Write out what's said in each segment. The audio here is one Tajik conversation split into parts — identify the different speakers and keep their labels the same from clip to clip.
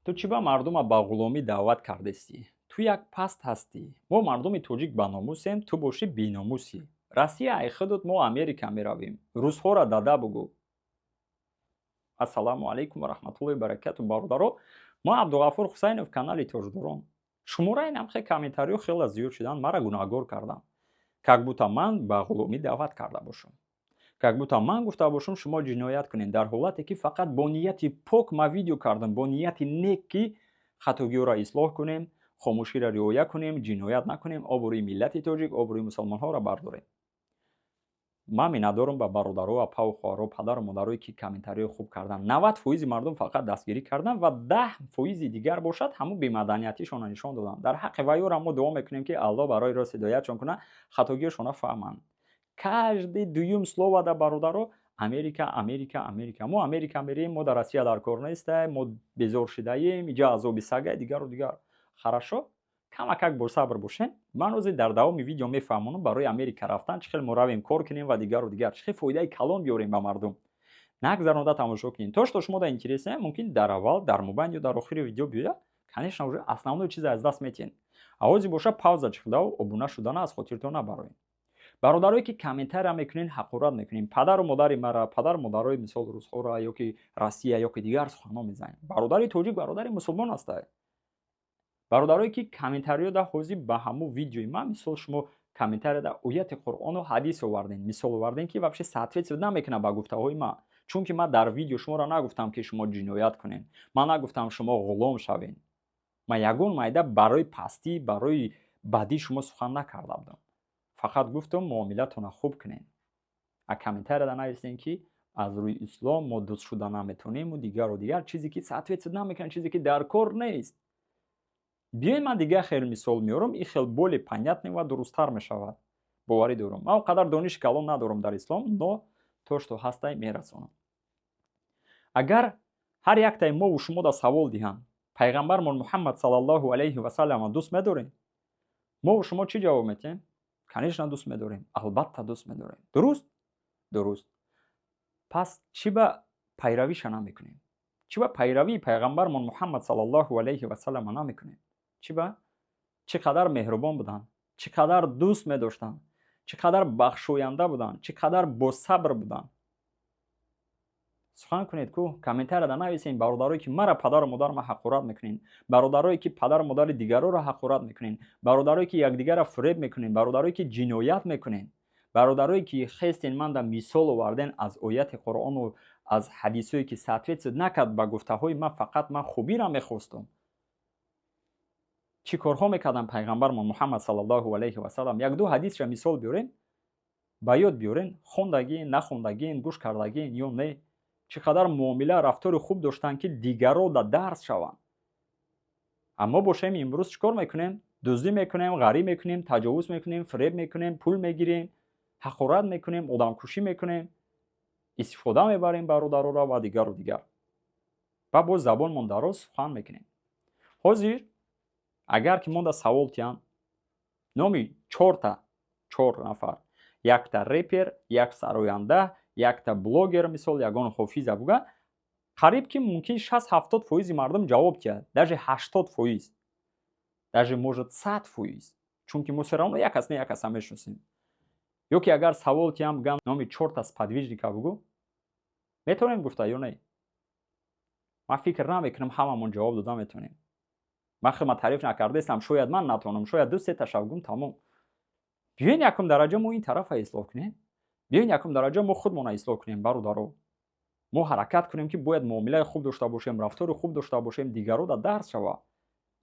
Speaker 1: ту чӣ ба мардума ба ғуломӣ даъват кардастӣ? Ту як паст ҳастӣ. Мо мардуми тоҷик баномусем, ту бошӣ беномусӣ. Россия ай худут, мо Америка меравем. Русҳоро дада бугӯ. Ассалому алайкум ва раҳматуллоҳи баракату бародаро. Мо Абдуғафур Хусайнов, канали Тоҷдорон. Шумораи намхе комментариҳо хеле зиёд шудан, маро гунаҳгор карданд. Как будто ман ба ғуломӣ даъват карда бошам. Как будто ман гуфта бошам шумо ҷиноят кунед, дар ҳолате ки фақат бо нияти пок ман видео кардам, бо нияти нек ки хатогиҳоро ислоҳ кунем, хомӯширо риоя кунем, ҷиноят накунем, обрӯи миллати тоҷик, обрӯи мусулмонҳоро бардорем. Ман миннатдорам ба бародаро ва паву хоҳаро, падару модарое ки комментариҳои хуб карданд. 90% мардум фақат дастгирӣ карданд ва 10% дигар бошад ҳамун бемаданиятишонро нишон доданд. Дар ҳаққи вайёра мо дуо мекунем ки Аллоҳ барои рост ҳидоятшон кунад, хатогиҳошонро фаҳманд. Каждый дуюм слово да бародаро Америка, Америка, Америка. Мо Америка мерем, мо дар Россия дар кор нестаем, мо безор шудаем, иҷо азоби сагай, дигару дигар. Хорошо? Камакак босабр бошем. Ман ҳозир дар давоми видео мефаҳмонам барои Америка рафтан чӣ хел мо равем кор кунем ва дигару дигар. Чӣ хел фоидаи калон биёрем ба мардум. Нагзаронида тамошо кунед. То, что шумода интересует, мумкин дар аввал, дар мубайн ё дар охири видео биёяд. Конечно, уже основной чизе аз даст метиҳем. Авози боша пауза чихдав, обуна шудана аз хотиртон набароем. бародарое ки комментария мекунед, ҳақорат мекунем. Падару модари мара, падару модарои мисол русҳоро ё ки Россия ё ки дигар суханҳо мезанем. Бародари тоҷик бародари мусулмон астад. бародарое ки комментариёда ҳозир ба ҳамун видеои ман мисол шумо комментарияда ояти Қуръону ҳадис овардем, мисол овардем ки вообще соответствовать намекунад ба гуфтаҳои ман. Чунки ман дар видео шуморо нагуфтам ки шумо ҷиноят кунед. Ман нагуфтам шумо ғулом шавед. Ман ягон майда барои пастӣ, барои бадӣ шумо сухан накарда будам. Фақат гуфтам муомилатонро хуб кунед. А комментарияда нависем ки аз рӯи ислом мо дӯст шуда наметавонему, дигару дигар чизе ки соответствовать намекунад, чизе ки дар кор нест. биёед ман дигар хел мисол меорам, ин хел более понятный ва дурусттар мешавад. боварӣ дорам. Ман он қадар дониши калон надорам дар ислом, но то, что ҳастай мерасонам. Агар ҳар яктаи мову шумода савол диҳанд, пайғамбармон Муҳаммад саллаллоҳу алайҳи ва саллама дӯст медорем? Мову шумо чӣ ҷавоб метиҳем? Конечно, дӯст медорем. Албатта дӯст медорем. Дуруст? Дуруст. Пас чӣ ба пайравиша намекунем? Чӣ ба пайравии пайғамбармон Муҳаммад саллаллоҳу алайҳи ва саллама намекунем? Чӣ ба? Чӣ қадар меҳрубон буданд? Чӣ қадар дӯст медоштанд? Чӣ қадар бахшоянда буданд? Чӣ қадар босабр буданд? сухан кунед ку комментарияда нависем бародарое ки мара падару модарама ҳақорат мекунед, бародарое ки падару модари дигароро ҳақорат мекунед, бародарое ки якдигарро фуреб мекунед, бародарое ки ҷиноят мекунед, бародарое ки хестен манда мисол оварден аз ояти Қуръону аз ҳадисое ки соответствует накард ба гуфтаҳои ман, фақат ман хубиро мехостам. чӣ корҳо мекарданд пайғамбармон Муҳаммад саллаллоҳу алайҳи ва саллам? Як-ду ҳадисро мисол биёрем, ба ёд биёрен, хондагин, нахондагин, гӯш кардагин ё не. чӣ қадар муомила, рафтори хуб доштанд ки дигаро да дарс шаванд. Аммо бошем имрӯз чӣ кор мекунем? дуздӣ мекунем, ғарӣ мекунем, таҷовуз мекунем, фуреб мекунем, пул мегирем, ҳақорат мекунем, одамкушӣ мекунем, истифода мебарем бародароро ва дигару дигар. ва боз забонмон дароз сухан мекунем. ҳозир агар ки монда савол тиҳанд, номи 4 нафар, якта репер, як сароянда, якта блогер, мисол ягон ҳофиза буга, қариб ки мумкин 60-70% мардум ҷавоб диҳад, даже 80%, даже может 100%, чунки мо все равно як кас не як каса мешиносем. ё ки агар савол тиҳам бигам номи 4 сподвижника бугӯ, метавонем гуфта ё не? ман фикр намекунам ҳамамон ҷавоб дода метавонем. ман хидмат таъриф накардаистам, шояд ман натавонам, шояд 2-3 таша бугум, тамом. биёед якум дараҷа мо ин тарафа ислоҳ кунем. биёед якум дараҷа мо худмонро ислоҳ кунем бародаро. мо ҳаракат кунем ки бояд муомилаи хуб дошта бошем, рафтори хуб дошта бошем, дигарода дарс шавад.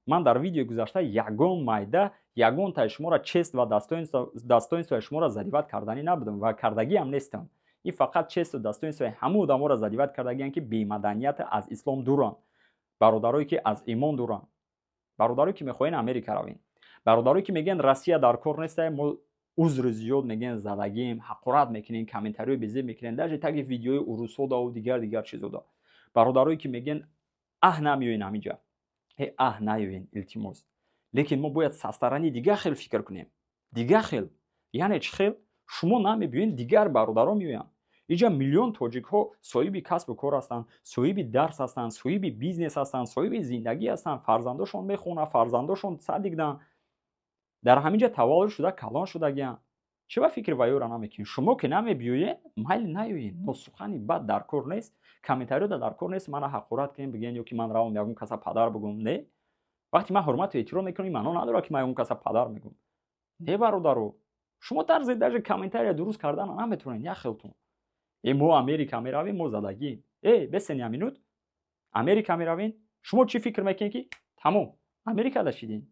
Speaker 1: ман дар видеои гузашта ягон майда, ягонтаи шуморо чест ва достоинствои шуморо задиват карданӣ набудам ва кардагиам нестам. ин фақат честу достоинствои ҳамаи одаморо задиват кардагиам ки бемаданият аз ислом дуранд, бародарое ки аз имон дуранд, бародарое ки мехоҳем Америка равем, бародарое ки мегӯянд Россия дар кор нестаем, мо узру зиёд мегӯянд задагием, ҳақорат мекунем, комментариҳои безеб мекунем, даже таги видеои урусода дигар чизода. бародарое ки мегӯянд намеёен ҳаминҷа, наёен илтимос. лекин мо бояд аз тарафи дигар хел фикр кунем. Дигар хел. Яъне чӣ хел? Шумо намебиёед, дигар бародаро меоянд. اینجا میلیون توجیک ها صاحب کسب و کار هستند، صاحب درس هستند، صاحب بیزنس هستند، صاحب زندگی هستند، فرزنداشون میخونن، فرزنداشون صدیقدن، در همینجا تولد شده، کلان شدگیان. چرا فکر وایو را نمیکنین؟ شما که نمیبیوین مایل نیوین، نو سخنی بد در کار نیست، کامنتاری در کار نیست، من حقارت کنین بگین یا که من راون یگون کسا پدر بگم. نه، وقتی من حرمت و احترام میکنم معنا نداره که من اون کسا پدر میگم. نه برادرو، شما در زندگی کامنتاری درست کردن نمیتونین. یا خیلتون مو امریکا میرویم، مو زدگی بسنی امینوت امریکا میروین. شما چی فکر میکنین که تمام امریکا داشتین؟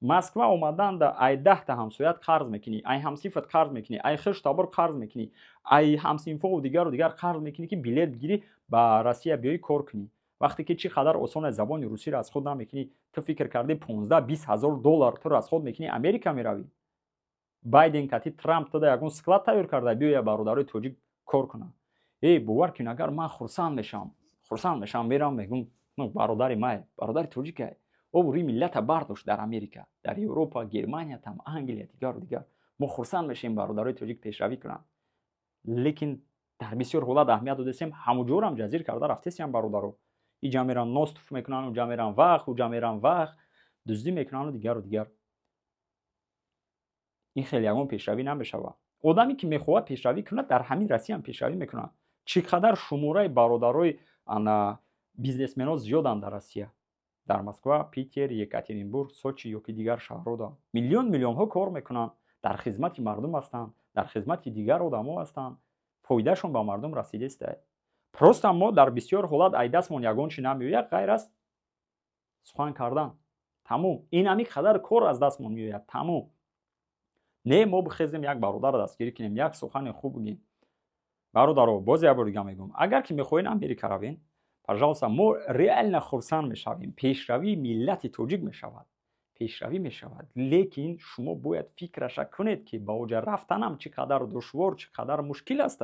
Speaker 1: مسکو اومدن دا ای 10 تا همسایت قرض میکنی، ای همسیفت قرض میکنی، ای خش تابر قرض میکنی، ای همسینفو و دیگر قرض میکنی که بلیط بگیری با روسیه بیای کار کنی. وقتی که چی قدر آسان زبان روسی را از خود نمیکنی، تو فکر کردی 15-20 هزار دلار تو را از خود میکنی امریکا میروی. بایدن کاتی ترامپ تو دا یگون سکلات تایور کرده بیای برادرای توجیک کار کنه. باور کن اگر من خرسند میشم میرم میگم برادر ما، برادر توجیک او روی ملت برداشت در امریکا، در اروپا، گرمانیا، تام انگلیس دیگر ما خرسند میشیم برادرای توجیک پیشروی کنن. لیکن در بسیار حالات اهمیت دادیم همونجور هم جزیر کرده رفتیم برادرو. اینجا میرن ناستف میکنن، اونجا میرن وقت دزدی میکنن و دیگر. این خیلی یگون پیشروی نمیشود. آدمی که میخواد پیشروی کنه در همین راستی هم پیشروی میکنه. چقدر شماره برادرای بیزنسمن‌ها زیادن در روسیه، در مسکو، پیتر، یکاترینبورگ، سوچی یا که دیگر شهرها میلیون ها کار میکنن، در خدمت مردم هستند، در خدمت دیگر آدم‌ها هستند، فایدهشون به مردم رسیده است. پروست ما در بسیار حالات ای دستمون یگون چی نمیوید غیر از سخن کردن. تمام این همی قدر کار از دستمون میوید. تمام نه ما بخیزیم یک برادر دستگیری کنیم، یک سخن خوب بگیم. برادرو باز یک بار دیگه میگم، اگر که میخواین امریکا روین، پژالسا ما ریال خرسند میشویم، پیشروی ملت توجیک میشود، پیشروی میشود. لیکن شما باید فکرش کنید که با اوج رفتن هم چقدر دشوار، چقدر مشکل است.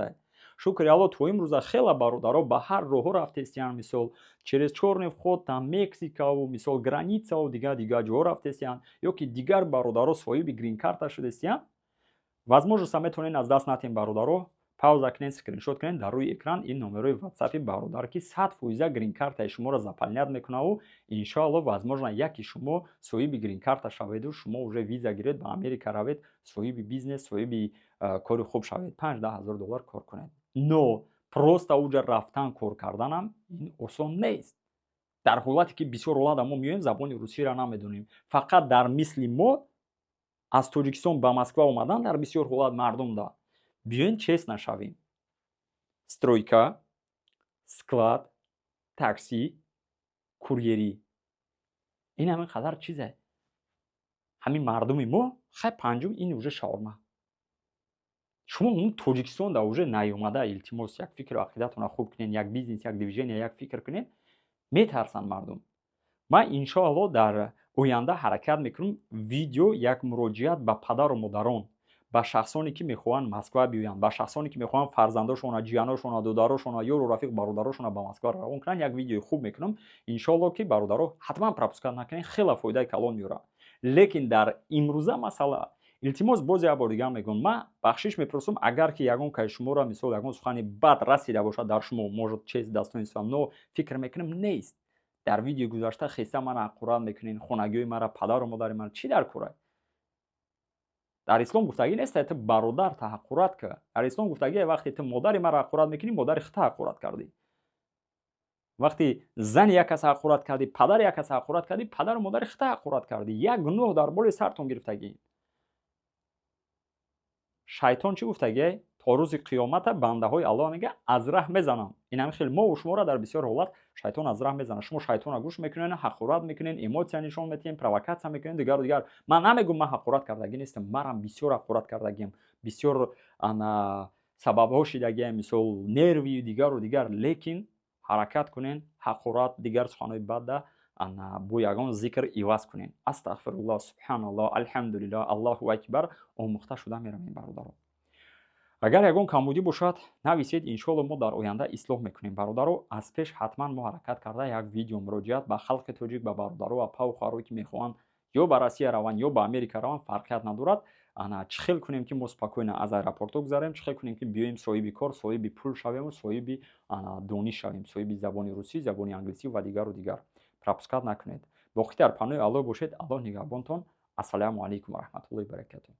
Speaker 1: شکر الله تو امروز خیلی برادرها به هر راه رفتن، مثال через چورنی вход там مکزیکا و مثال گرانیتسا و دیگر جا رفتن، یا که دیگر برادرها صاحب گرین کارت شدن. возможно میتونین از دست ندین برادرها. پاوزا کنین، اسکرینشات کنین، در روی اکران این نمره واتساپ برادر که 100% گرین کارت شما را заполнять میکنه و ان شاء الله возможно یکی شما صاحب گرین کارت شوید و شما уже ویزا گیرید به امریکا روید، صاحب بیزنس، صاحب کار خوب شوید، 5-10 هزار دلار کار کنید. نو просто اونجا رفتن کار کردن هم این آسان نیست. در حالتی که بسیار اولاد ما میایم زبان روسی را نمیدونیم، فقط در مثل ما از تاجیکستان به مسکو اومدن در بسیار حالات مردم دا بیاین چیست نشویم. سтройка، склад، تاکسی، کورئری، این همین قدر چیزه. همین مردم ما خیلی پنجم این اوجه شاورما. شما اون تاجیکستان دا اوجه نیومده التماس یک فکر و عقیدتون خوب کنین، یک بیزنس، یک دیویژن یا یک فکر کنین، میترسن مردم. من ان شاء الله در آینده حرکت میکنم ویدیو یک مراجعت به پدر و مادران، به شخصانی که میخوان مسکو بیاین، به شخصانی که میخوان فرزنداشون، جیاناشون، دوداراشون یا رفیق برادراشون به مسکو روان کنن، یک ویدیو خوب میکنم ان شاء الله که برادرها حتما پروپوسکات نکنین، خیلی فایده کلان میاره. لیکن در امروزه مسئله التماس باز یک بار دیگه میگم، من بخشش میپرسم اگر که یگون که شما را مثال یگون سخنی بد رسیده باشد در شما، موجود چیز دستون انسان نو فکر میکنم نیست. در ویدیو گذاشته خیسته من حقارت میکنین، خونگی مرا، پدر و مادر من چی در کاره؟ در اسلام گفتگی نیست تو برادر حقارت که. در اسلام گفتگی وقتی تو مادر مرا حقارت میکنی، مادر خود حقارت کردی. وقتی زن یک کس حقارت کردی، پدر یک کس حقارت کردی، پدر و مادر خود حقارت کردی. یک گناه در بالای سرتون گرفتگی. شیطان چی گفتگی؟ تا روز قیامت بنده های الله میگه از راه میزنم. این هم خیلی ما و شما را در بسیار حالات شیطان از راه میزنه. شما شیطان را گوش میکنین، حقارت میکنین، ایموشن نشون میدین، پرووکاسیون میکنین دیگر. من نمیگم من حقارت کردگی نیستم، منم بسیار حقارت کردگیم، بسیار انا سبب ها شدگی، مثل نروی دیگر. لیکن حرکت کنین، حقارت دیگر سخنای بد انا بو یگان ذکر ایواز کنین. استغفر الله، سبحان الله، الحمدلله، الله اکبر. آموخته شده میرم این برادران. اگر یگان کمبودی باشد نویسید، ان شاء الله ما در آینده اصلاح میکنیم. برادرو از پیش حتما ما حرکت کرده یک ویدیو مراجعت به خلق توجیک، به برادرو و پاو خواروی که میخوان یا به روسیه روان یا به امریکا روان فرقیت ندارد. чӣ хел кунем ки мо спокойно аз аэропорту гузарем, чӣ хел кунем ки биёем соҳиби кор, соҳиби пул шавему, соҳиби дониш шавем, соҳиби забони русӣ, забони англисӣ ва дигару дигар. Пропускат накунед. Бо хитар панои Аллоҳ бошед. Аллоҳ нигаҳбонтон. Ассалому алайкум ва раҳматуллоҳи ва баракатуҳ.